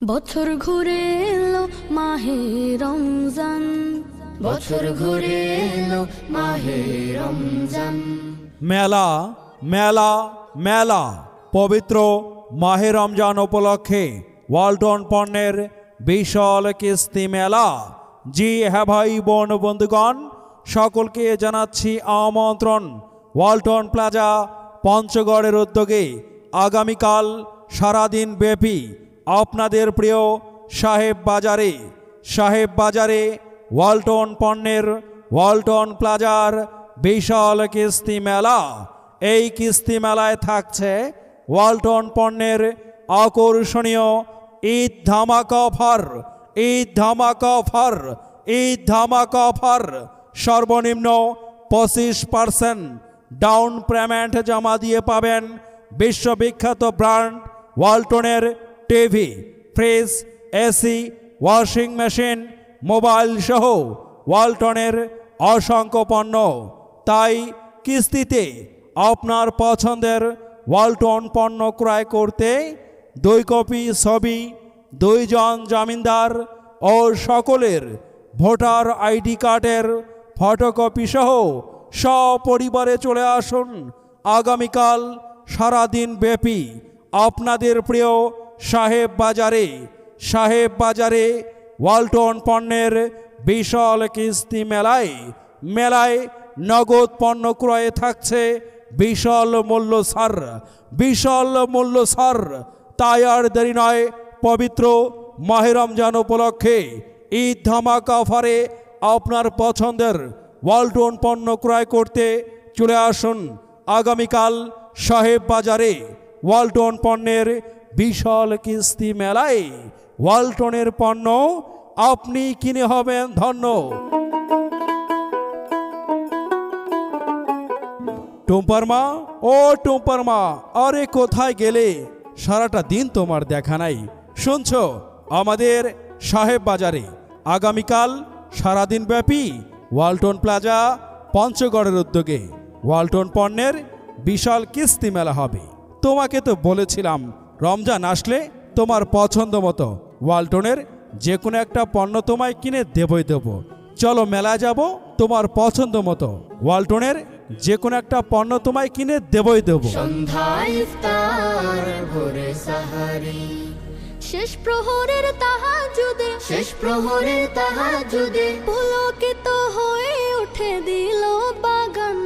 বছর ঘুরে এলো মাহে রমজান, বছর ঘুরে এলো মাহে রমজান। মেলা মেলা মেলা পবিত্র মাহে রমজান উপলক্ষে ওয়ালটন পণ্যের বিশাল কিস্তি মেলা। জি হ্যাঁ ভাই বোন বন্ধুগণ, সকলকে জানাচ্ছি আমন্ত্রণ। ওয়ালটন প্লাজা পঞ্চগড়ের উদ্যোগে আগামীকাল সারাদিন ব্যাপী আপনাদের প্রিয় সাহেব বাজারে ওয়ালটন পণ্যের ওয়ালটন প্লাজার বিশাল কিস্তি মেলা। এই কিস্তি মেলায় থাকছে ওয়ালটন পণ্যের আকর্ষণীয় ঈদ ধামাকা অফার, ঈদ ধামাকা অফার, ঈদ ধামাকা অফার। সর্বনিম্ন 25% ডাউন পেমেন্ট জমা দিয়ে পাবেন বিশ্ববিখ্যাত ব্র্যান্ড ওয়ালটনের TV, fridge, AC, washing machine, mobile সহ ওয়ালটনের অসংখ্য পণ্য। তাই কিস্তিতে আপনার পছন্দের ওয়ালটন পণ্য ক্রয় করতে 2 কপি ছবি, 2 জন জামিনদার ও সকলের ভোটার আইডি কার্ডের ফটোকপি সহ সপরিবারে চলে আসুন আগামীকাল সারাদিন ব্যাপী আপনাদের প্রিয় সাহেব বাজারে ওয়ালটন পণ্যের বিশাল কিস্তি মেলায়। মেলায় নগদ পণ্য ক্রয়ে থাকছে বিশাল মূল্য ছাড়। তাই আর দেরি নয়, পবিত্র মাহে রমজান উপলক্ষে ঈদ ধামাকা অফারে আপনার পছন্দের ওয়ালটন পণ্য ক্রয় করতে চলে আসুন আগামীকাল সাহেব বাজারে ওয়ালটন পণ্যের বিশাল কিস্তি মেলায়। ওয়ালটনের পণ্য আপনি কিনে হবেন ধন্য। টুম্পার মা, আরে কোথায় গেলে? সারাটা দিন তোমার দেখা নাই। শুনছো, আমাদের সাহেব বাজারে আগামীকাল সারাদিন ব্যাপী ওয়ালটন প্লাজা পঞ্চগড়ের উদ্যোগে ওয়ালটন পণ্যের বিশাল কিস্তি মেলা হবে। তোমাকে তো বলেছিলাম রমজান আসলে তোমার পছন্দ মতো ওয়ালটনের যে কোনো একটা পণ্য তোমায় কিনে দেবই দেব। চলো মেলায় যাব, তোমার পছন্দ মতো ওয়ালটনের যে কোনো একটা পণ্য তোমায় কিনে দেবই দেব। সন্ধ্যায় ইফতার, ভোরে সাহারি, শেষ প্রহরের তাহাজ্জুদে পুলকিত হয়ে উঠে দিল বাগান।